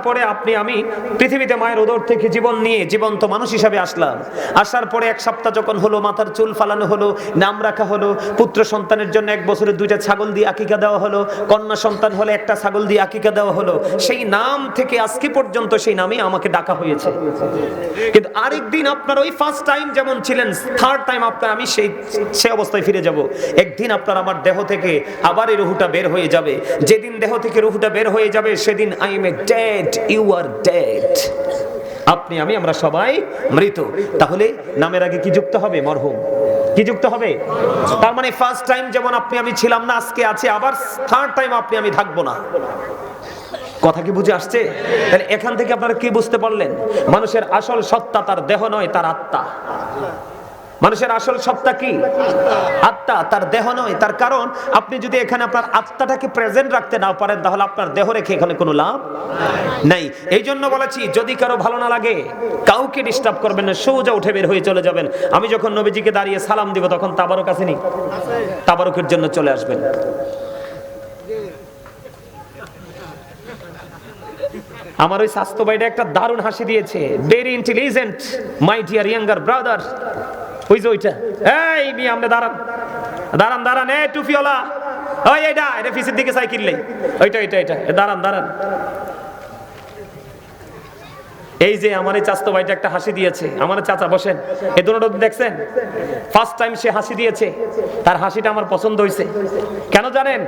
পরে আপনি আমি পৃথিবীতে মায়ের উদর থেকে জীবন নিয়ে জীবন্ত মানুষ হিসাবে আসলাম। আসার পরে এক সপ্তাহ যখন হলো, মাথার চুল ফালানো হলো, নাম রাখা হলো, পুত্র সন্তানের জন্য 1 বছরে 2টা ছাগল দিয়ে আকিকা দেওয়া হলো, কন্যা সন্তান হলে 1টা ছাগল দিয়ে আকিকা দেওয়া হলো। সেই নাম থেকে আজকে পর্যন্ত সেই নামে আমাকে ডাকা হয়েছে। কিন্তু আরেকদিন আপনার ওই ফার্স্ট টাইম যেমন ছিলেন, থার্ড টাইম আপনার আমি সেই অবস্থায় ফিরে যাব। একদিন আপনার আমার দেহ থেকে আবার এই রুহটা বের হয়ে যাবে। যেদিন দেহ থেকে রুহটা বের হয়ে যাবে সেদিন I am a dead, you are dead. আপনি আমি আমরা সবাই মৃত। তাহলে নামের আগে কি যুক্ত হবে? মরহুম। কি যুক্ত হবে? তার মানে ফার্স্ট টাইম যেমন আপনি আমি ছিলাম না, আজকে আছে, আবার থার্ড টাইম আপনি আমি থাকবো না। কথা কি বুঝে আসছে? তাহলে এখান থেকে আপনারা কি বুঝতে পারলেন? মানুষের আসল সত্তা তার দেহ নয়, তার আত্মা। মানুষের আসল সত্তা কি? আত্মা, তার দেহ নয়। তার কারণ আপনি যদি এখানে আপনার আত্মাটাকে প্রেজেন্ট রাখতে না পারেন, তাহলে আপনার দেহ রেখে এখানে কোনো লাভ নাই। এই জন্য বলেছি, যদি কারো ভালো না লাগে কাউকে ডিস্টার্ব করবেন না, সোজা উঠে বের হয়ে চলে যাবেন। আমি যখন নবীজিকে দাঁড়িয়ে সালাম দিব তখন তাবারক আসেনি, তাবারকের জন্য চলে আসবেন। আমার ওই স্বাস্থ্য ভাইটা একটা দারুণ হাসি দিয়েছে, very intelligent my dear younger brother. ওই যে ওইটা, এই মি আমরা দাঁড়ান দাঁড়ান দাঁড়ান, এ টুপিওয়ালা, ওই এটা এটা পিছের দিকে সাইকেল নেই, ওইটা ওইটা এটা দাঁড়ান দাঁড়ান। এই যে আমার এই চাচতো ভাইটা একটা হাসি দিয়েছে। আমার চাচা বসেন, এই দুটো দেখছেন? ফার্স্ট টাইম সে হাসি দিয়েছে, তার হাসিটা আমার পছন্দ হয়েছে। কেন জানেন?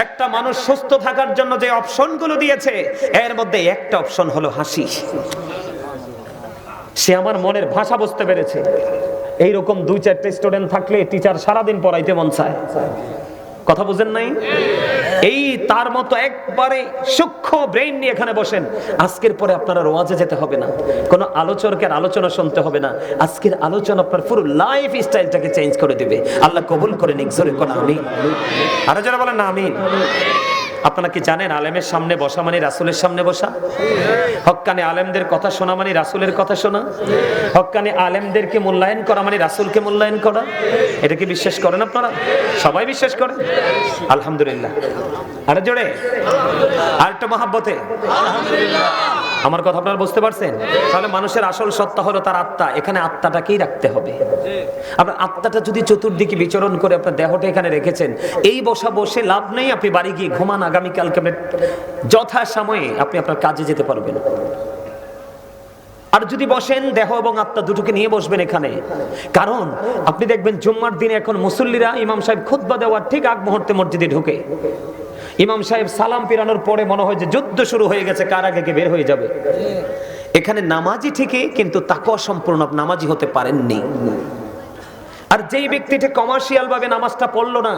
একটা মানুষ সুস্থ থাকার জন্য যে অপশনগুলো দিয়েছে এর মধ্যে একটা অপশন হলো হাসি। সে আমার মনের ভাষা বুঝতে পেরেছে। এইরকম 2-4টে স্টুডেন্ট থাকলে টিচার সারাদিন পড়াইতে মন চায়। কথা বুঝেন নাই? এই তার মতো একবারে সূক্ষ্ম ব্রেইন নিয়ে এখানে বসেন। আজকের পরে আপনারা ওয়াজে যেতে হবে না, কোনো আলোচকের আলোচনা শুনতে হবে না। আজকের আলোচনা আপনার পুরো লাইফ স্টাইলটাকে চেঞ্জ করে দিবে। আল্লাহ কবুল করে নিক। জোরে কোন আমিন। আরো যারা বলেন না আমিন। আপনারা কি জানেন আলেমের সামনে বসা মানে রাসূলের সামনে বসা? হক্কানি আলেমদের কথা শোনা মানে রাসূলের কথা শোনা? হক্কানি আলেমদেরকে মূল্যায়ন করা মানে রাসূলকে মূল্যায়ন করা? এটা কি বিশ্বাস করেন আপনারা? সবাই বিশ্বাস করেন? আলহামদুলিল্লাহ। আরে জোরে আরেকটা মহাব্বতে আলহামদুলিল্লাহ। আমার কথা আপনারা বুঝতে পারছেন? তাহলে মানুষের আসল সত্তা হলো তার আত্মা। এখানে আত্মাটাকেই রাখতে হবে। আপনার আত্মাটা যদি চতুর্দিকে বিচরণ করে আপনার দেহটা এখানে রেখেছেন, এই বসে লাভ নেই। আপনি বাড়ি গিয়ে ঘুমান, আগামীকালকে যথা সময়ে আপনি আপনার কাজে যেতে পারবেন। আর যদি বসেন, দেহ এবং আত্মা দুটোকে নিয়ে বসবেন এখানে। কারণ আপনি দেখবেন জুম্মার দিনে এখন মুসল্লিরা ইমাম সাহেব খুতবা দেওয়ার ঠিক আগ মুহূর্তে মসজিদে ঢুকে, ইমাম সাহেব সালাম ফিরানোর পরে মনে হয় যে যুদ্ধ শুরু হয়ে গেছে, কার আগে কে বের হয়ে যাবে। এখানে নামাজি ঠিকই, কিন্তু তাকওয়া সম্পূর্ণ নামাজি হতে পারেননি। আর যেই ব্যক্তিটা কমার্শিয়াল ভাবে নামাজটা পড়লো না,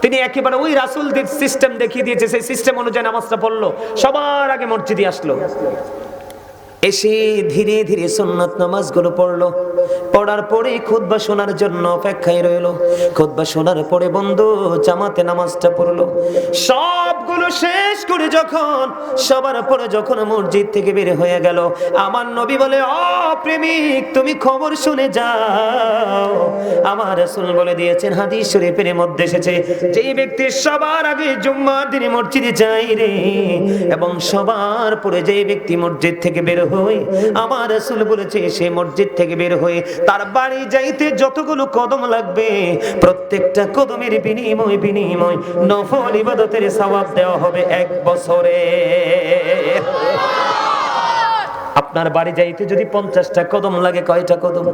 তিনি একেবারে ওই রাসূলদের সিস্টেম দেখিয়ে দিয়েছে, সেই সিস্টেম অনুযায়ী নামাজটা পড়লো, সবার আগে মসজিদে আসলো, এসে ধীরে ধীরে সুন্নাত নামাজগুলো পড়লো। পড়ার পরে খুতবা শোনার জন্য অপেক্ষায় রইলো। খুতবা শোনার পরে বন্ধু জামাতে নামাজটা পড়লো। সবগুলো শেষ করে যখন সবার পরে যখন মসজিদ থেকে বের হয়ে গেল, আমার নবী বলে, ও প্রেমিক তুমি খবর শুনে যাও। আমার রাসূল বলে দিয়েছেন, হাদিস শরীফের মধ্যে এসেছে, যেই ব্যক্তি সবার আগে জুম্মার দিনে মসজিদে যায় রে, এবং সবার পরে যেই ব্যক্তি মসজিদ থেকে বের হই, আমার রাসূল বলেছে সে মসজিদ থেকে বের হয়ে তার বাড়ি যাইতে যতগুলো কদম লাগবে, প্রত্যেকটা কদমের বিনিময় নফল ইবাদতের সওয়াব দেওয়া হবে 1 বছরে। আপনার বাড়ি যাইতে যদি 50টা কদম লাগে, কয়টা কদম?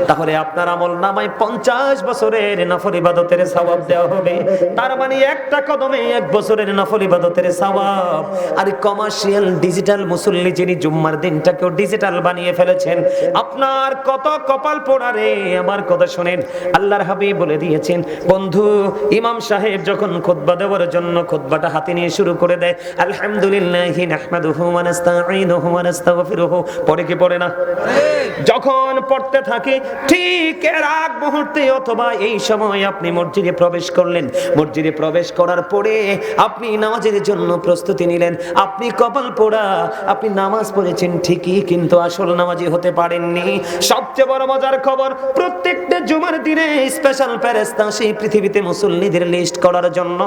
তাহলে আপনার আমল নামায় 50 বছরের নফল ইবাদতের সওয়াব দেওয়া হবে। তার মানে একটা কদমে 1 বছরের নফল ইবাদতের সওয়াব। আর কমার্শিয়াল ডিজিটাল মুসল্লি যিনি জুম্মার দিনটাকেও ডিজিটাল বানিয়ে ফেলেছেন, আপনার কত কপাল পোড়া রে। আমার কথা শুনেন, আল্লাহর হাবিব বলে দিয়েছেন, বন্ধু ইমাম সাহেব যখন খুতবা দেওয়ার জন্য খুতবাটা হাতে নিয়ে শুরু করে দেয়, আলহামদুলিল্লাহি নাহমাদুহু ওয়া নাস্তাঈনুহু ওয়া নাস্তাগফিরুহু পড়ে কি পড়ে না? যখন পড়তে থাকে ঠিক এর আগ মুহূর্তে অথবা এই সময় আপনি মসজিদে প্রবেশ করলেন, মসজিদে প্রবেশ করার পরে আপনি নামাজের জন্য প্রস্তুতি নিলেন, আপনি কপাল পোড়া, আপনি নামাজ পড়েছেন ঠিকই কিন্তু আসল নামাজি হতে পারেননি। সবচেয়ে বড় মজার খবর, প্রত্যেকটা জুমার দিনে স্পেশাল ফেরেশতা সেই পৃথিবীতে মুসল্লিদের লিস্ট করার জন্য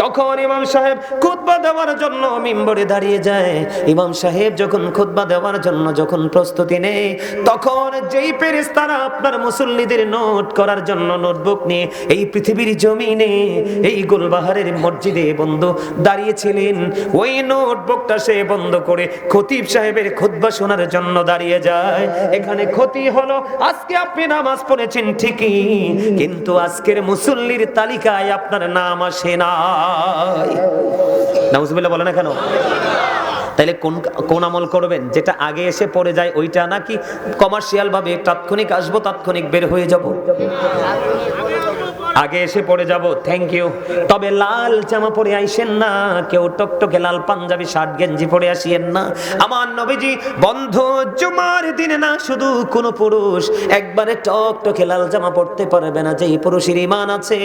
যখন ইমাম সাহেব খুতবা দেওয়ার জন্য মিম্বরে দাঁড়িয়ে যায়, ইমাম সাহেব যখন খুতবা দেওয়ার জন্য যখন প্রস্তুতি নেয়, তখন যেই ফেরেশতারা আপনার মুসল্লিদের নোট করার জন্য নোটবুক নিয়ে এই পৃথিবীর জমিনে এই গোলবাহারের মসজিদে বন্ধু দাঁড়িয়েছিলেন, ওই নোটবুকটা সে বন্ধ করে খতিব সাহেবের খুতবা শোনার জন্য দাঁড়িয়ে যায়। এখানে ক্ষতি হলো আজকে আপনি নামাজ পড়েছেন ঠিকই কিন্তু আজকের মুসল্লির তালিকায় আপনার নাম আসে নাই। নাউজুবিল্লাহ বলে না কেন? তাইলে কোন আমল করবেন? যেটা আগে এসে পড়ে যায় ওইটা, নাকি কমার্শিয়াল ভাবে তাৎক্ষণিক আসবো তাৎক্ষণিক বের হয়ে যাব? আগে এসে পড়ে যাব। Thank you. তবে লাল জামা পরে আইসেন না, কেউ টকটকে লাল পাঞ্জাবি শার্ট গেঞ্জি পরে আসিয়েন না। আমার নবীজি বন্ধ জুমার দিনে না শুধু কোন পুরুষ একবারে টকটকে লাল জামা পরতে পারবে না যেই পুরুষের ঈমান আছে,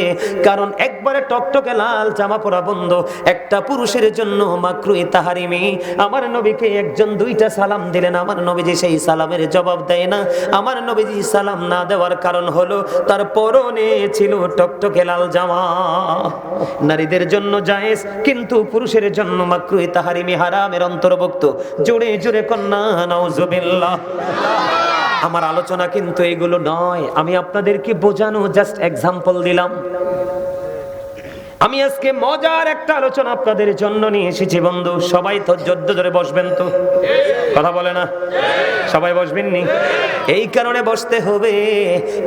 কারণ একবারে টকটকে লাল জামা পরা বন্ধ একটা পুরুষের জন্য মাকরুহ তাহরিমি। আমার নবীকে একজন দুইটা সালাম দিলেন, আমার নবীজি সেই সালামের জবাব দেয় না। আমার নবীজি সালাম না দেওয়ার কারণ হলো তার পরনে ছিল টকটকে লাল জামা। নারীদের জন্য জায়েজ কিন্তু পুরুষের জন্য মাকরুহ তাহরিমি, হারামের অন্তর্ভুক্ত। জোরে জোরে কন্যা নাউজুবিল্লাহ। আমার আলোচনা কিন্তু এগুলো নয়, আমি আপনাদেরকে বোঝানো জাস্ট এক্সাম্পল দিলাম। আমি আজকে মজার একটা আলোচনা আপনাদের জন্য নিয়ে এসেছি বন্ধু। সবাই তো জোর ধরে বসবেন তো? কথা বলে না? সবাই বসবেন নি? এই কারণে বসতে হবে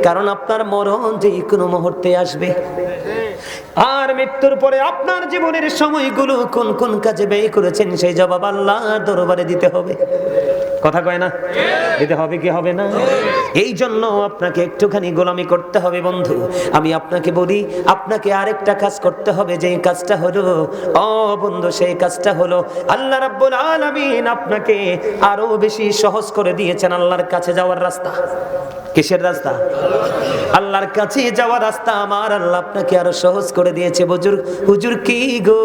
কারণ আপনার মরণ যে কোনো মুহূর্তে আসবে, আর মৃত্যুর পরে আপনার জীবনের সময়গুলো কোন কোন কাজে ব্যয় করেছেন সেই জবাব আল্লাহর দরবারে দিতে হবে। কথা কয় না? দিতে হবে কি হবে না? এই জন্য আপনাকে একটুখানি গোলামি করতে হবে বন্ধু। আমি আপনাকে বলি, আপনাকে আরেকটা কাজ করতে হবে, যে কাজটা হলো ও বন্ধু সেই কাজটা হলো আল্লাহ রাব্বুল আলামিন আপনাকে আরো বেশি সহজ করে দিয়েছেন আল্লাহর কাছে যাওয়ার রাস্তা। কিসের রাস্তা? আল্লাহর কাছে যাওয়ার রাস্তা আমার আল্লাহ আপনাকে আরো সহজ করে দিয়েছে। হুজুর কি গো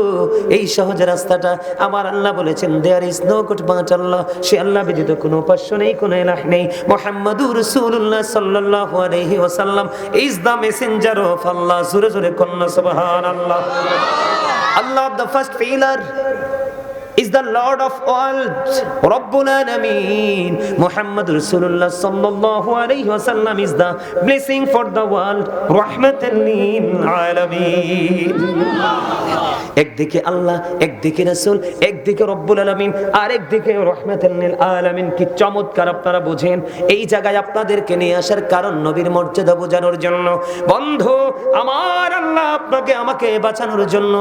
এই সহজ রাস্তাটা? আমার আল্লাহ বলেছেন there is no god but Allah, সে আল্লাহ ব্যতীত কোনো উপাস্য নেই, কোনো ইলাহ নেই। মুহাম্মাদুর রাসূলুল্লাহ সাল্লাল্লাহু আলাইহি ওয়াসাল্লাম is the messenger of Allah. জোরে জোরে কন্না সুবহানাল্লাহ। Allah the first pillar is the Lord of all, Rabbul Alameen. Muhammad Rasulullah sallallahu alayhi wa sallam is the blessing for the world, Rahmatan lil Alameen. একদিকে আল্লাহ, একদিকে রাসূল, একদিকে রব্বুল আলামিন, আর একদিকে রহমাতাল লিল আলামিন। কি চমৎকার আপনারা বুঝেন। এই জায়গায় আপনাদেরকে নিয়ে আসার কারণ নবীর মর্যাদা বোঝানোর জন্য। বন্ধু আমার আল্লাহ আপনাকে আমাকে বাঁচানোর জন্য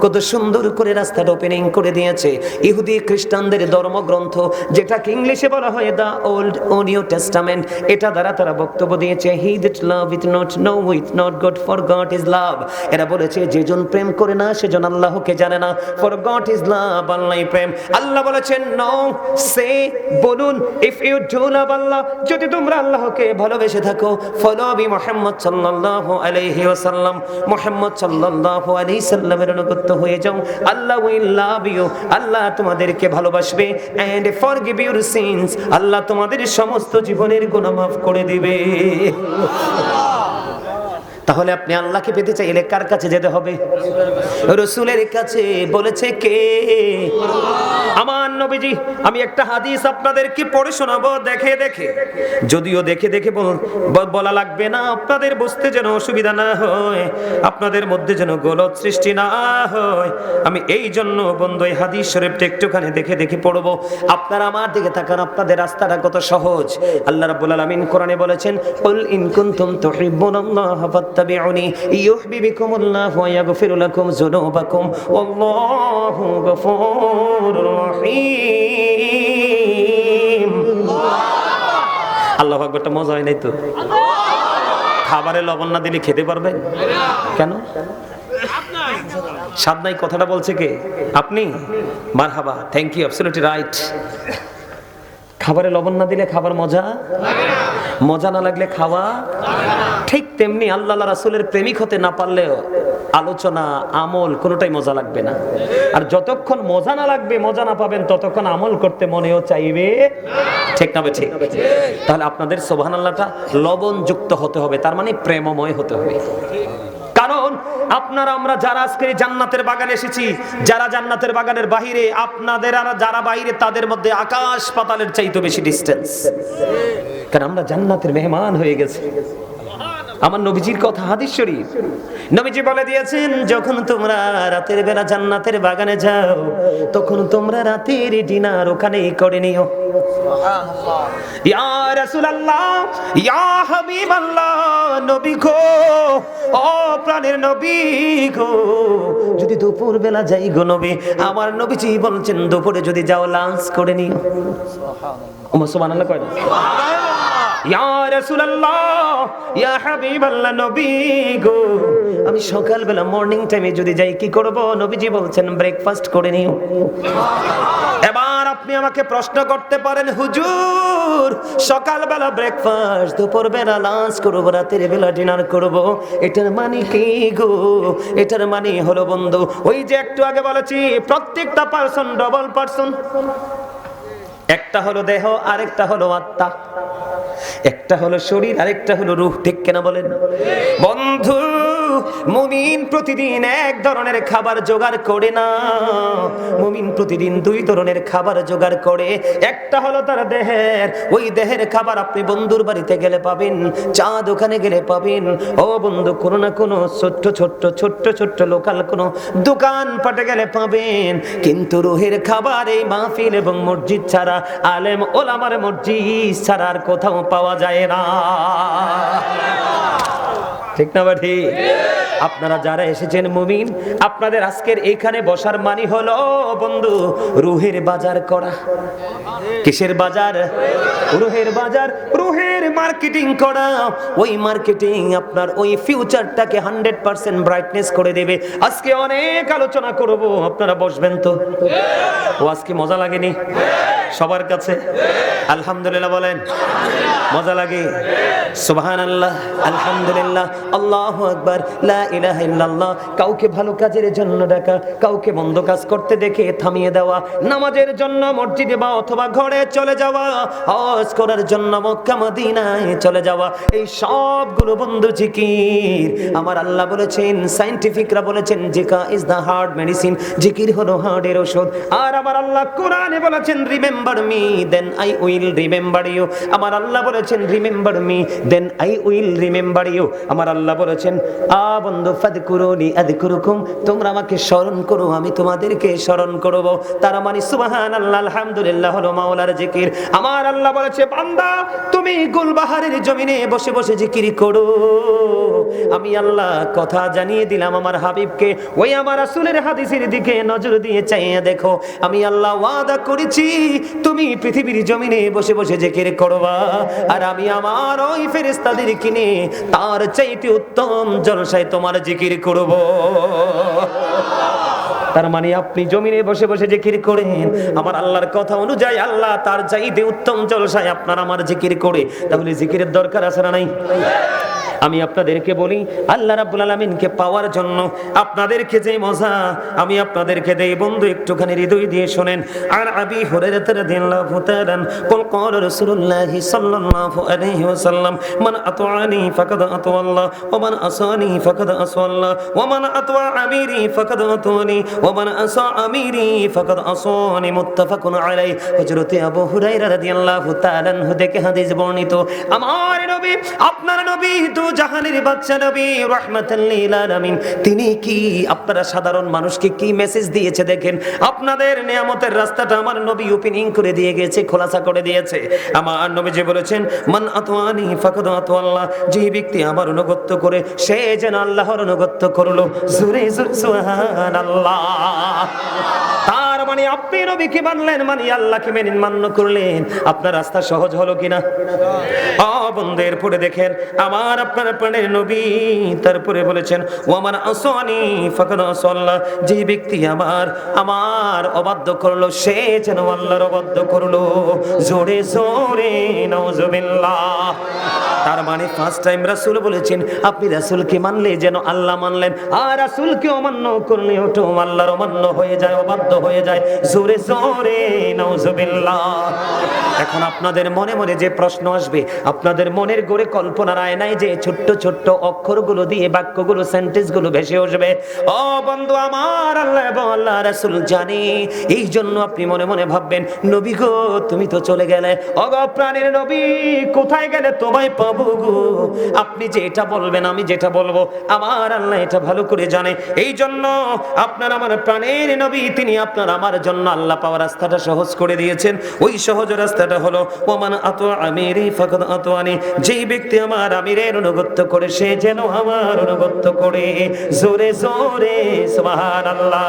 কত সুন্দর করে রাস্তাটা ওপেনিং করে দিয়েছে। ইহুদি খ্রিস্টানদের ধর্মগ্রন্থ যেটাকে ইংলিশে বলা হয় দা ওল্ড নিউ টেস্টামেন্ট, এটা দ্বারা তারা বক্তব্য দিয়েছে he that love with not know with not god for god is love. এরা বলেছে যেজন প্রেম করে না সেজন আল্লাহকে জানে না, ফর গড ইজ লাভ, আল্লাহই প্রেম। আল্লাহ বলেছেন নো সে বলুন ইফ ইউ ডু লাভ আল্লাহ, যদি তোমরা আল্লাহকে ভালোবেসে থাকো, ফলো বি মুহাম্মদ সাল্লাল্লাহু আলাইহি ওয়াসাল্লাম, মুহাম্মদ সাল্লাল্লাহু আলাইহি সাল্লামের অনুগত হয়ে যাও, আল্লাহ উইল লাভ ইউ, আল্লাহ তোমাদেরকে ভালোবাসবে, এন্ড ফরগিভ ইউর সিনস, আল্লাহ তোমাদের সমস্ত জীবনের গুনাহ মাফ করে দিবে। তাহলে আপনি আল্লাহকে পেতে চাইলে কার কাছে যেতে হবে? রাসূলের কাছে। বলেছে কে? আমার নবীজি। আমি একটা হাদিস আপনাদেরকে পড়ে শোনাবো দেখে দেখে, যদিও দেখে দেখে বলা লাগবে না, আপনাদের বুঝতে যেন অসুবিধা না হয়, আপনাদের মধ্যে যেন গোলক সৃষ্টি না হয়। আমি এই জন্য বন্ধু এই হাদিস শরীফটা একটুখানি দেখে দেখে পড়বো। আপনারা আমার দিকে তাকান, আপনাদের রাস্তাটা কত সহজ। আল্লাহ রাব্বুল আলামিন কোরআনে বলেছেন কুল ইন কুনতুম তুহিব্বুনাল্লাহ ফাত্তাবিউনি ইউহিব্বুকুমুল্লাহ ওয়া ইয়াগফির লাকুম যুনুবাকুম ওয়াল্লাহু গফুরুর রহিম। আল্লাহু আকবার। মজা হয় নাই তো? খাবারে লবণ না দিলে খেতে পারবেন? কেন? স্বাদ নাই কথাটা বলছে কে? আপনি? মারহাবা, থ্যাংক ইউ, অ্যাবসলিউটলি রাইট। খাবারে লবণ না দিলে খাবার মজা লাগে না, মজা না লাগলে খাওয়া ঠিক তেমনি আল্লাহ রাসূলের প্রেমিক হতে না পারলেও আলোচনা আমল কোনোটাই মজা লাগবে না। আর যতক্ষণ মজা না লাগবে, মজা না পাবেন, ততক্ষণ আমল করতে মনেও চাইবে, ঠিক না ঠিক? তাহলে আপনাদের সুবহানাল্লাহটা লবণ যুক্ত হতে হবে, তার মানে প্রেমময় হতে হবে। কারণ আপনারা আমরা যারা আজকে জান্নাতের বাগানে এসেছি, যারা জান্নাতের বাগানের বাহিরে, আপনাদের আর যারা বাইরে, তাদের মধ্যে আকাশ পাতালের চাইতে বেশি ডিসটেন্স। কারণ আমরা জান্নাতের মেহমান হয়ে গেছি। আমার নবীজির কথা, হাদিস শরীফ, নবীজি বলে দিয়েছেন, যখন তোমরা রাতের বেলা জান্নাতের বাগানে যাও, তখন তোমরা রাতের ডিনার ওখানেই করে নিও। ইয়া রাসূলুল্লাহ, ইয়া হাবিবাল্লাহ, নবী গো, ও প্রাণের নবী গো, যদি দুপুর বেলা যাই গো নবী, আমার নবীজি বলছেন দুপুরে যদি যাও লাঞ্চ করে নিও। সুবহানাল্লাহ কয় না? ইয়া রাসূলুল্লাহ, ইয়া হাবিবাল্লাহ, নবী গো, আমি সকালবেলা মর্নিং টাইমে যদি যাই কি করব? নবীজি বলছেন ব্রেকফাস্ট করে নিও। এবার আপনি আমাকে প্রশ্ন করতে পারেন, হুজুর সকালবেলা ব্রেকফাস্ট, দুপুরবেলা লাঞ্চ করব, রাতের বেলা ডিনার করব, এটার মানে কি গো? এটার মানে হলো বন্ধু, ওই যে একটু আগে বলেছি, প্রত্যেকটা পারসন ডবল পারসন। একটা হলো দেহ, আরেকটা হলো আত্মা, একটা হলো শরীর, আরেকটা হলো রূহ, ঠিক কিনা বলেন? বন্ধু, মুমিন প্রতিদিন এক ধরনের খাবার জোগাড় করে না, মুমিন প্রতিদিন দুই ধরনের খাবার জোগাড় করে। একটা হলো তার দেহের, ওই দেহের খাবার আপনি বন্ধুর বাড়িতে গেলে পাবেন, চা দোকানে গেলে পাবেন, ও বন্ধু কোনো না কোনো ছোট্ট ছোট্ট লোকাল কোনো দোকান পাটে গেলে পাবেন। কিন্তু রুহের খাবার এই মাহফিল এবং মসজিদ ছাড়া, আলেম ওলামার মসজিদ ছাড়া আর কোথাও পাওয়া যায় না, ঠিক না বাঠি? আপনারা যারা এসেছেন মুমিন, আপনাদের আজকের এখানে বসার মানে হলো বন্ধু রুহের বাজার করা। কিসের বাজার? রুহের বাজার, রুহের মার্কেটিং করা। ওই মার্কেটিং আপনার ওই ফিউচারটাকে 100% ব্রাইটনেস করে দেবে। আজকে অনেক আলোচনা করব, আপনারা বসবেন তো? ও আজকে মজা লাগেনি সবার কাছে? আলহামদুলিল্লাহ বলেন, মজা লাগে? সুবহানাল্লাহ, আলহামদুলিল্লাহ, আল্লাহু আকবার, লা ইলাহা ইল্লাল্লাহ। কাউকে ভালো কাজের জন্য ডাকা, কাউকে মন্দ কাজ করতে দেখে থামিয়ে দেওয়া, নামাজের জন্য মসজিদে বা অথবা ঘরে চলে যাওয়া, হজ করার জন্য মক্কা মদিনায় চলে যাওয়া, এই সবগুলো বন্ধু জিকির। আমার আল্লাহ বলেছেন, সায়েন্টিফিকরা বলেছেন, জিকা ইজ দা হার্ট মেডিসিন, জিকির হলো হার্টের ঔষধ। আর আমার আল্লাহ কোরআনে বলেছেন, remember me then I will remember you. আমার আল্লাহ বলেছেন, remember me then I will remember you. আমার আল্লাহ বলেছেন, বন্ধু ফাদকুরুনি আযকুরুকুম, তোমরা আমাকে স্মরণ করো, আমি তোমাদেরকে স্মরণ করব। তার মানে সুবহানাল্লাহ, আলহামদুলিল্লাহ হলো মাওলার জিকির। আমার আল্লাহ বলেছে, বান্দা তুমি গুলবাহারের জমিনে বসে বসে জিকির করো। আমি আল্লাহ কথা জানিয়ে দিলাম আমার হাবিবকে, ওই আমার রাসূলের হাদিসের দিকে নজর দিয়ে চাইয়ে দেখো। আমি আল্লাহ ওয়াদা করেছি, তুমি পৃথিবীর জমিনে বসে বসে জিকির করবা, আর আমি আমার ওই ফেরেশতাদের কিনে তার চাইতে উত্তম জলসায় তোমার জিকির করব। তার মানে আপনি জমিনে বসে বসে জিকির করেন, আমার আল্লাহর কথা অনুযায়ী আল্লাহ তার চাইতে উত্তম জলসায় আপনার আমার জিকির করে। তাহলে জিকিরের দরকার আছে না নাই? আমি আপনাদেরকে বলি, আল্লাহ রাব্বুল আলামিনকে পাওয়ার জন্য আপনাদেরকে যে মজা আমি আপনাদেরকে দেই, বন্ধু একটুখানি হৃদয় দিয়ে শুনেন। আর আবি হুরায়রা রাদিয়াল্লাহু তাআলা قال قال رسول الله صلى الله عليه وسلم من اطاعني فقد اطاع الله ومن عصاني فقد عصى الله ومن اطاع اميري فقد اطاعني ومن عصى اميري فقد عصاني متفق عليه। হযরত আবু হুরায়রা রাদিয়াল্লাহু তাআলা থেকে হাদিস বর্ণিত, আমার নবী, আপনার নবী, জাহানের বাদশা নবী রাহমাতাল লিল আলামিন, তিনি কি আপনারা সাধারণ মানুষকে কি মেসেজ দিয়েছে দেখেন। আপনাদের নিয়ামতের রাস্তাটা আমার নবী ওপেনিং করে দিয়ে গেছে, খোলাসা করে দিয়েছে। আমার নবী যে বলেছেন, মান আতওয়ানি ফাকাদ আতওয়াল্লাহ, যে ব্যক্তি আমার অনুগত করে সে যেন আল্লাহর অনুগত করলো। জোরে জোরে সুবহানাল্লাহ। তার মানে মানে আপনি নবীকে মানলেন, মানে আল্লাহকে মেনে মান্য করলেন, আপনার রাস্তা সহজ হলো কিনা? বন্ধের পরে দেখেন আমার আপনার প্রাণের নবী তারপরে বলেছেন ওয়ামান আসানি ফাকাদ আসাল্লাহ, যে ব্যক্তি আমার অবাধ্য করলো সে যেন আল্লাহর অবাধ্য করলো। জোরে জোরে নাউজুবিল্লাহ। তার মানে ফার্স্ট টাইম রাসূল বলেছেন আপনি রাসূলকে মানলে যেন আল্লাহ মানলেন, আর রাসূলকে অমান্য করলে ওটা আল্লাহর অমান্য হয়ে যায়, অবাধ্য হয়ে যায়। জোরে জোরে নাউজুবিল্লাহ। এখন আপনাদের মনে মনে যে প্রশ্ন আসবে, আপনাদের মনের গড়ে কল্পনার আয়নায় যে ছোট্ট ছোট্ট অক্ষরগুলো দিয়ে বাক্যগুলো সেন্টেন্সগুলো ভেসে আসবে, ও বন্ধু আমার, আল্লাহ এবং আল্লাহ রাসূল জানে, এই জন্য আপনি মনে মনে ভাববেন নবী গো তুমি তো চলে গেলে, ওগো প্রাণের নবী কোথায় গেলে তোমায় পাবো গো। আপনি যে এটা বলবেন আমি যেটা বলবো আমার আল্লাহ এটা ভালো করে জানে, এই জন্য আপনার আমার প্রাণের নবী তিনি আপনার আমার জন্য আল্লাহ পাওয়ার রাস্তাটা সহজ করে দিয়েছেন। ওই সহজ রাস্তাটা হলো ওমান আতু আমিরি ফাকাদ আতুয়ানি, যেই ব্যক্তি আমার আমিরের অনুগত্য করে সে যেন আমার অনুগত্য করে। জোরে জোরে সুবহানাল্লাহ।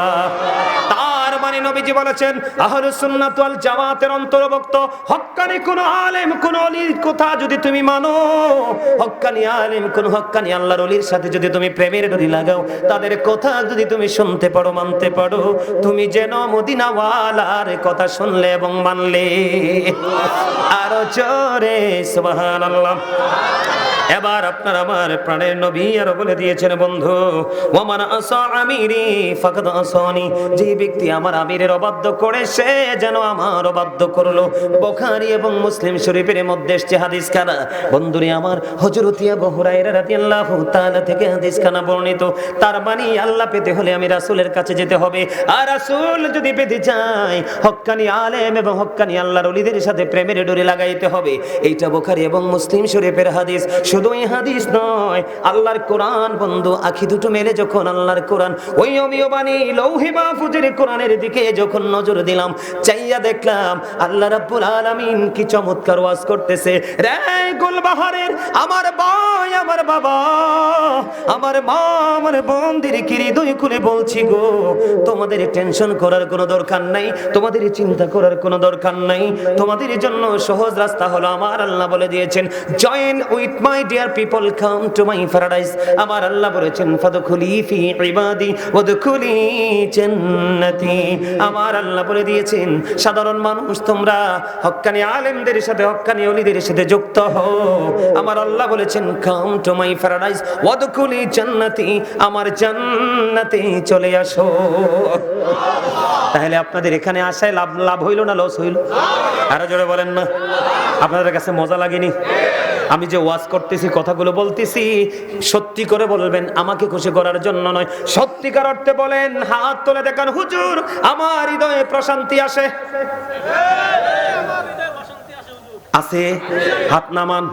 তার মানে নবীজি বলেছেন আহলুস সুন্নাত ওয়াল জামাতের অন্তর্ভুক্ত হক্কানি কোন আলেম কোন ওলির কথা যদি তুমি মানো, হক্কানি আলেম কোন হক্কানি আল্লাহর ওলির সাথে যদি তুমি প্রেমের ডোরি লাগাও, তাদের কথা যদি তুমি শুনতে পারো মানতে পারো, তুমি যেন মদিনাওয়ালার কথা শুনলে এবং মানলে। আরো জোরে সুবহানাল্লাহ। এবার আপনার আমার প্রাণের নবী আরো বলে দিয়েছেন বন্ধু ওয়ামান আসা আমিরি ফাকাদ আসানি, যে ব্যক্তি আমার আমিরের অবাধ্য করে সে যেন আমার অবাধ্য করলো। বুখারী এবং মুসলিম শরীফের মধ্যে এসেছে হাদিস খানা। বন্ধুরে আমার হযরত আবু হুরায়রা রাদিয়াল্লাহু তাআলা থেকে হাদিস খানা বর্ণিত। তার মানে আল্লাহ পেতে হলে আমি রাসূলের কাছে যেতে হবে, আর রাসূল যদি পেতে চাই হক্কানি আলেম এবং হক্কানি আল্লাহর ওলিদের সাথে প্রেমের ডোরি লাগাইতে হবে। এইটা বুখারী এবং মুসলিম শরীফের হাদিস। শুধু এই হাদিস নয়, আল্লাহর কোরআন বন্ধু, আখি দুটো মেলে যখন আল্লাহর কোরআন ওই অমিয় বাণী লৌহে মাহফুজের কোরআনের দিকে যখন নজর দিলাম, চাইয়া দেখলাম আল্লাহ রাব্বুল আলামিন কি চমৎকার ওয়াজ করতেছে। রে গুলবাহারের আমার ভাই আমার বাবা আমার মা আমার বোনদের কি হৃদয় খুলে বলছি গো, তোমাদের টেনশন করার কোনো দরকার নাই, তোমাদের চিন্তা করার কোনো দরকার নাই, তোমাদের জন্য সহজ রাস্তা হলো আমার আল্লাহ বলে দিয়েছেন join with my dear people come to my paradise. আমার আল্লাহ বলেছেন ফাদখুলি ফি ইবাদি ওয়াদখুলি জান্নাতি। আমার আল্লাহ বলে দিয়েছেন সাধারণ মানুষ তোমরা হক্কানি আলেমদের সাথে হক্কানি ওলিদের সাথে যুক্ত হও। আমার আল্লাহ বলেছেন কাম টু মাই প্যারাডাইস ওয়াদখুলি জান্নাতি, আমার জান্নাতে চলে আসো। তাহলে আপনাদের এখানে আসায় লাভ হইল না লস হইল? আরো জোরে বলেন না। আপনাদের কাছে মজা লাগেনি? আমি যে ওয়াজ করতেছি কথাগুলো বলতেছি সত্যি করে বলবেন, আমাকে খুশি করার জন্য নয়, সত্যিকার অর্থে বলেন, হাত তুলে দেখান হুজুর আমার হৃদয়ে প্রশান্তি আসে। আছে? হাত নামান।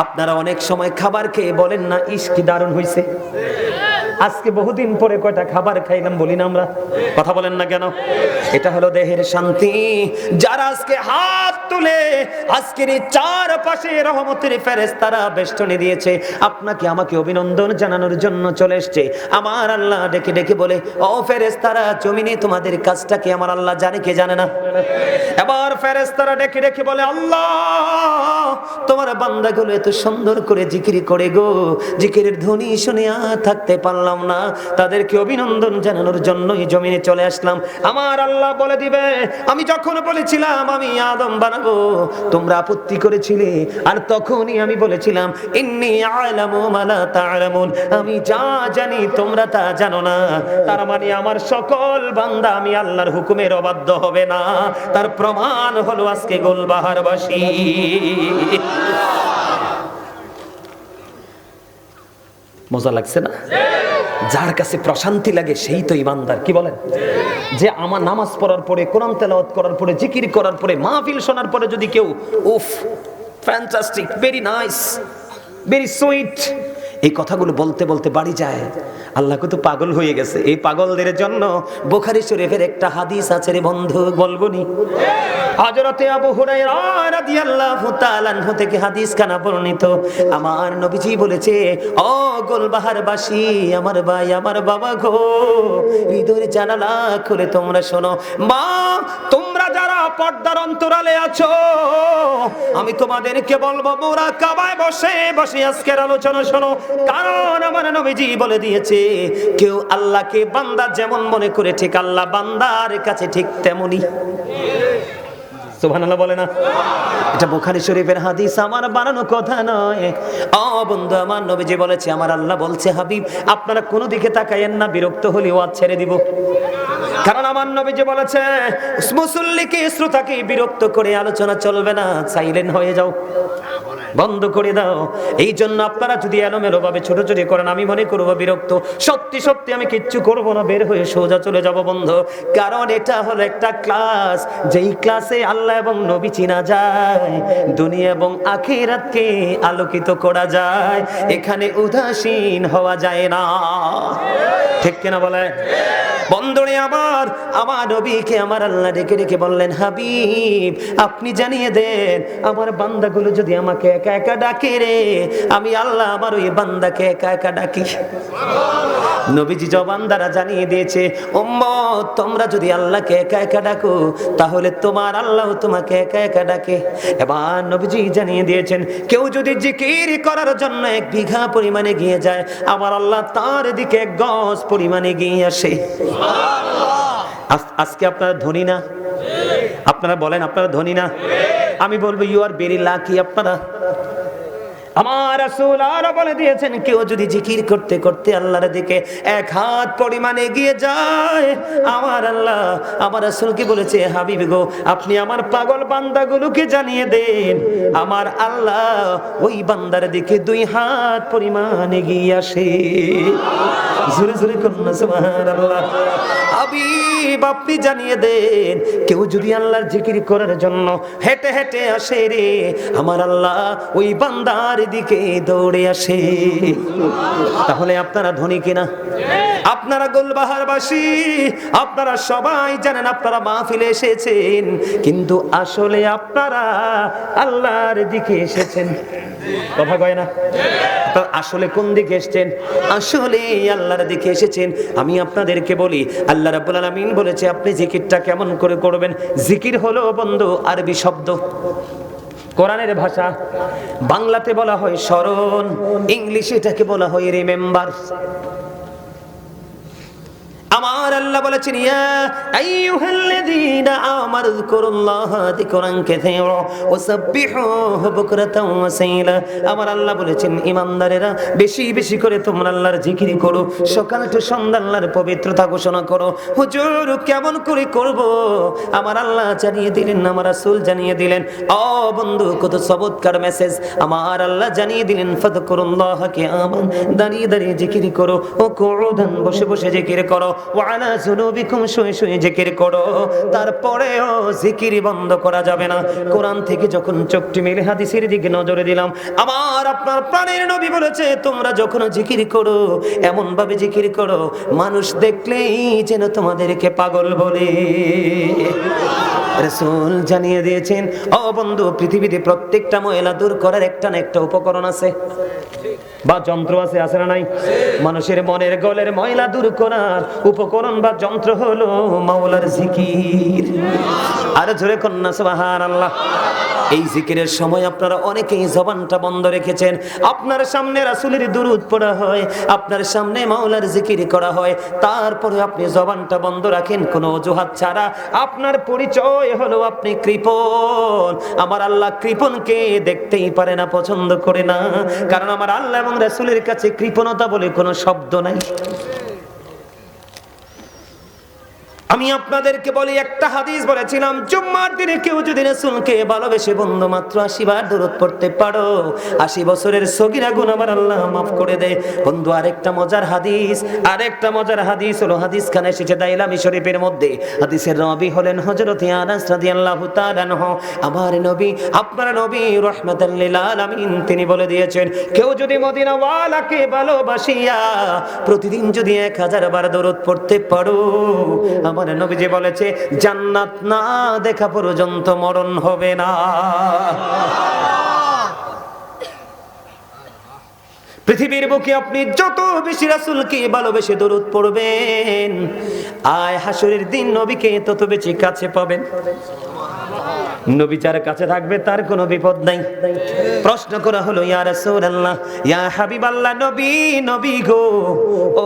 আপনারা অনেক সময় খাবার খেয়ে বলেন না ইস কি দারুণ হইছে। আজকে বহুদিন পরে কয়টা খাবার খাইলাম বলি না আমরা? কথা বলেন না কেন? এটা হলো দেহের শান্তি। যারা আজকে হাত তুলে আজকের এই চারপাশে রহমতের ফেরেশতারা বেষ্টনী দিয়েছে, আপনাকে আমাকে অভিনন্দন জানানোর জন্য চলে এসেছে। আমার আল্লাহ ডেকে ডেকে বলে ও ফেরেশতারা জমিনে তোমাদের কাজটাকে আমার আল্লাহ জানে কে জানে না? এবার ফেরেশতারা ডেকে ডেকে বলে আল্লাহ তোমার বান্দাগুলো এত সুন্দর করে জিকির করে গো, জিকিরের ধ্বনি শুনে থাকতে পারলাম না, তাদেরকে অভিনন্দন জানানোর জন্যই জমিনে চলে আসলাম। আমার আল্লাহ বলে দিবে আমি যখন বলেছিলাম আমি আদম বানাবো তোমরা আপত্তি করেছিলে, আর তখনই আমি বলেছিলাম ইন্নী আ'লামু মা লা তা'লামুন, আমি যা জানি তোমরা তা জানো না। তার মানে আমার সকল বান্দা আমি আল্লাহর হুকুমের অবাধ্য হবে না, তার প্রমাণ হলো আজকে গোলবাহারবাসী। মজা লাগছে না? যার কাছে প্রশান্তি লাগে সেই তো ইমানদার। কি বলেন? যে আমার নামাজ পড়ার পরে কোরআন তেলাওয়াত করার পরে জিকির করার পরে মাহফিল শোনার পরে যদি কেউ উফ fantastic very nice very sweet এই কথাগুলো বলতে বলতে বাড়ি যায়, আল্লাহ কত পাগল হয়ে গেছে। এই পাগলদের জন্য বুখারী শরীফের একটা হাদিস আছে রে বন্ধু, বলবনি? হযরতে আবু হুরায়রা রাদিয়াল্লাহু তাআলা আনহু থেকে হাদিস খানা বর্ণিত। আমার নবীজি বলেছে, ও গোলবাহারবাসী, আমার ভাই, আমার বাবা গো, হৃদয়ের জানালা খুলে তোমরা শোনো। মা, তোমরা যারা পর্দার অন্তরালে আছো, আমি তোমাদেরকে বলবো মুরাকাবায় বসে বসে আজকের আলোচনা শোনো। কারণ আমার নবীজি বলে দিয়েছে, কেউ আল্লাহকে বান্দা যেমন মনে করে, ঠিক আল্লাহ বান্দার কাছে ঠিক তেমনি। সুবহানাল্লাহ বলে না? এটা বুখারী শরীফের হাদিস, আমার বানানো কথা নয়। ও বন্ধু, আমার নবীজি বলেছে, আমার আল্লাহ বলছে, হাবিব আপনারা কোনো দিকে তাকায়েন না, বিরক্ত হলে ওয়াজ ছেড়ে দিব। কারণ আমার নবীজি বলেছে, মুসল্লিকে শ্রোতাকে বিরক্ত করে আলোচনা চলবে না, সাইলেন্ট হয়ে যাও, বন্ধ করে দাও। এই জন্য আপনারা যদি এলোমেলো ভাবে ছোটাছুটি করেন, আমি মনে করবো বিরক্ত। সত্যি সত্যি আমি কিচ্ছু করব না, বের হয়ে সোজা চলে যাব বন্ধু। কারণ এটা হলো একটা ক্লাস, যেই ক্লাসে আল্লাহ এবং নবী চিনা যায়, দুনিয়া এবং আখিরাতকে আলোকিত করা যায়। এখানে উদাসীন হওয়া যায় না, ঠিক কিনা বলে? বন্ধুরে আমার, আমার নবীকে আমার আল্লাহ ডেকে ডেকে বললেন, হাবিব আপনি জানিয়ে দেন, আমার বান্দাগুলো যদি আমাকে একা একা ডাকে রে, আমি আল্লাহ আমার ওই বান্দাকে একা একা ডাকি। নবীজি জবান দ্বারা জানিয়ে দিয়েছে, উম্মত তোমরা যদি আল্লাহকে একা একা ডাকো, তাহলে তোমার আল্লাহ তোমাকে একা একা ডাকে। এবার নবীজি জানিয়ে দিয়েছেন, কেউ যদি জিকির করার জন্য 1 বিঘা পরিমাণে গিয়ে যায়, আমার আল্লাহ তার দিকে 1 গজ পরিমাণে গিয়ে আসে। আজকে আপনারা ধনী না? আপনারা বলেন, আপনারা ধনী না? আমি বলবো ইউ আর ভেরি লাকি। আপনারা, আমার রাসূল আরো বলে দিয়েছেন, কেউ যদি জিকির করতে করতে আল্লাহর দিকে 1 হাত পরিমাণে এগিয়ে যায়, আমার আল্লাহ আমার রাসূলকে বলেছে, হাবিব গো আপনি আমার পাগল বান্দাগুলোকে জানিয়ে দেন, আমার আল্লাহ ওই বান্দার দিকে 2 হাত পরিমাণ এগিয়ে আসে। জোরে জোরে কন্যা সুবহানাল্লাহ। হাবিব আপনি জানিয়ে দেন, কেউ যদি আল্লাহর জিকির করার জন্য হেঁটে হেঁটে আসে রে, আমার আল্লাহ ওই বান্দার দিকে দৌড়ে আসে। তাহলে আপনারা ধনী কিনা? আপনারা গোলবাহারবাসী, আপনারা সবাই জানেন আপনারা মাহফিলে এসেছেন, কিন্তু আসলে আপনারা আল্লাহর দিকে এসেছেন। কথা কয় না? আসলে কোন দিকে এসেছেন? আসলে আল্লাহর দিকে এসেছেন। আমি আপনাদেরকে বলি, আল্লাহ রাব্বুল আলামিন বলেছে আপনি জিকিরটা কেমন করে করবেন। জিকির হলো বন্ধু আরবি শব্দ, কোরআনের ভাষা। বাংলাতে বলা হয় স্মরণ, ইংলিশে এটাকে বলা হয় রিমেম্বার। আমার আল্লাহ বলেছেন, ইয়া আইয়ুহাল্লাযীনা আমানু যিকুরুল্লাহা যিকরান কাসীরা ওয়াসাব্বিহুহু বুকরাতাও ওয়া আসাইলা। আমার আল্লাহ বলেছেন, ঈমানদারেরা বেশি বেশি করে তোমরা আল্লাহর জিকির করো, সকাল থেকে সন্ধ্যা আল্লাহর পবিত্রতা ঘোষণা করো। হুজুর কেমন করে করব? আমার আল্লাহ জানিয়ে দিলেন, আমার রাসূল জানিয়ে দিলেন। ও বন্ধু, কত চমৎকার মেসেজ! আমার আল্লাহ জানিয়ে দিলেন, ফাযকুরুল্লাহা কিয়ামান, দাঁড়িয়ে দাঁড়িয়ে জিকির করো, ও কুউদান, বসে বসে জিকির করো, ওয়ালা যুনুবিকুম, শুয়ে শুয়ে জিকির করো। তারপরেও জিকির বন্ধ করা যাবে না। কোরআন থেকে যখন চোখটি মেলে হাদিসের দিকে নজরে দিলাম, আমার আপনার প্রাণের নবী বলেছে, তোমরা যখন জিকির করো এমন ভাবে জিকির করো, মানুষ দেখলেই যেন তোমাদেরকে পাগল বলে। রাসূল জানিয়ে দিয়েছেন, ও বন্ধু, পৃথিবীতে প্রত্যেকটা ময়লা দূর করার একটা না একটা উপকরণ আছে বা যন্ত্র আছে, আছে না নাই? মানুষের মনের গলের ময়লা দূর করার উপকরণ বা যন্ত্র হলো মাওলার জিকির। আর জোরে কন্যা সুবহানাল্লাহ। এই জিকিরের সময় আপনারা অনেকেই জবানটা বন্ধ রেখেছেন। আপনার সামনে রাসূলের দুরূদ পড়া হয়, আপনার সামনে মাওলার জিকির করা হয়, তারপরে আপনি জবানটা বন্ধ রাখেন কোনো অজুহাত ছাড়া। আপনার পরিচয় হলো আপনি কৃপণ। আমার আল্লাহ কৃপণকে দেখতেই পারে না, পছন্দ করে না। কারণ আমার আল্লাহ এবং রাসূলের কাছে কৃপণতা বলে কোনো শব্দ নাই। আমি আপনাদেরকে বলি, একটা হাদিস বলেছিলাম, জুম্মার দিনে কেউ যদি রাসূলকে ভালোবেসে বন্ধু মাত্র 80 বার দরুদ পড়তে পারো, 80 বছরের সগীরা গুনাহ আমার আল্লাহ মাফ করে দেয়। বন্ধু আরেকটা মজার হাদিস হলো, হাদিস খানে এসেছে দাইলামি শরীফের মধ্যে। হাদিসের রাবী হলেন হযরত আনাস রাদিয়াল্লাহু তাআলা আনহু। আমার নবী, আপনার নবী রাহমাতাল লিল আলামিন, তিনি বলে দিয়েছেন, কেউ যদি মদিনা ওয়ালাকে ভালোবাসিয়া প্রতিদিন যদি 1000 বার দরুদ পড়তে পারো, আমার নবীজি বলেছে জান্নাত না দেখা পর্যন্ত মরণ হবে না। পৃথিবীর বুকে আপনি যত বেশি রাসূলকে ভালোবেসে দরুদ পড়বেন, আয় হাসরের দিন নবীকে তত বেশি কাছে পাবেন। নবী যার কাছে থাকবে তার কোনো বিপদ নাই। প্রশ্ন করা হলো, ইয়া রাসূলুল্লাহ, ইয়া হাবিবাল্লাহ, নবী গো, ও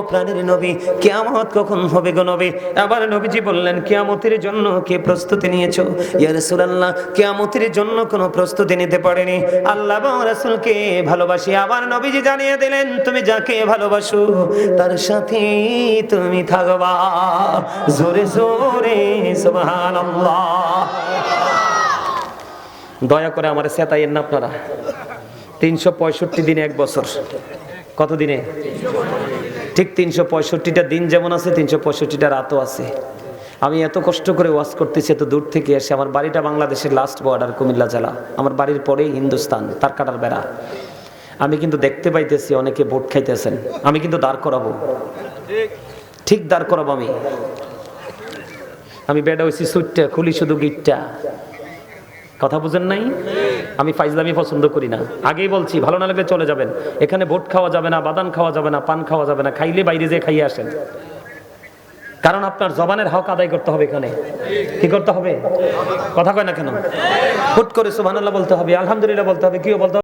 প্রাণের নবী, কিয়ামত কখন হবে গো নবী? আবার নবীজি বললেন, কিয়ামতের জন্য কি প্রস্তুতি নিয়েছো? ইয়া রাসূলুল্লাহ, কিয়ামতের জন্য কোনো প্রস্তুতি নিতে পারেনি, আল্লাহ এবং রাসূলকে ভালোবাসি। আবার নবীজি জানিয়ে দিলেন, তুমি যাকে ভালোবাসো তার সাথে তুমি থাকবা। জোরে জোরে সুবহানাল্লাহ। দয়া করে আমার চেতাইয়েন না আপনারা। 365 দিনে 1 বছর, কত দিনে? ঠিক 365টা দিন যেমন আছে, 365টা রাতও আছে। আমি এত কষ্ট করে ওয়াজ করতেছি এত দূর থেকে এসে। আমার বাড়িটা বাংলাদেশের লাস্ট বর্ডার, কুমিল্লা জেলা। আমার বাড়ির পরেই হিন্দুস্তান, তার কাটার বেড়া। আমি কিন্তু দেখতে পাইতেছি অনেকে ভোট খাইতেছেন। আমি কিন্তু দাঁড় করাবো, ঠিক দাঁড় করাবো। আমি বেড়া হয়েছি সুটটা, খুলি শুধু গিটটা। কথা বুঝেন নাই? আমি ফাইজলামি পছন্দ করি না, আগেই বলছি। ভালো না লাগলে চলে যাবেন। এখানে ভোট খাওয়া যাবে না, বাদাম খাওয়া যাবে না, পান খাওয়া যাবে না। খাইলে বাইরে যেয়ে খাইয়ে আসেন, কারণ আপনার জবানের হক আদায় করতে হবে। এখানে কি করতে হবে? কথা কয় না কেন? হুট করে সুবহানাল্লাহ বলতে হবে, আলহামদুলিল্লাহ বলতে হবে, কিও বলতে হবে।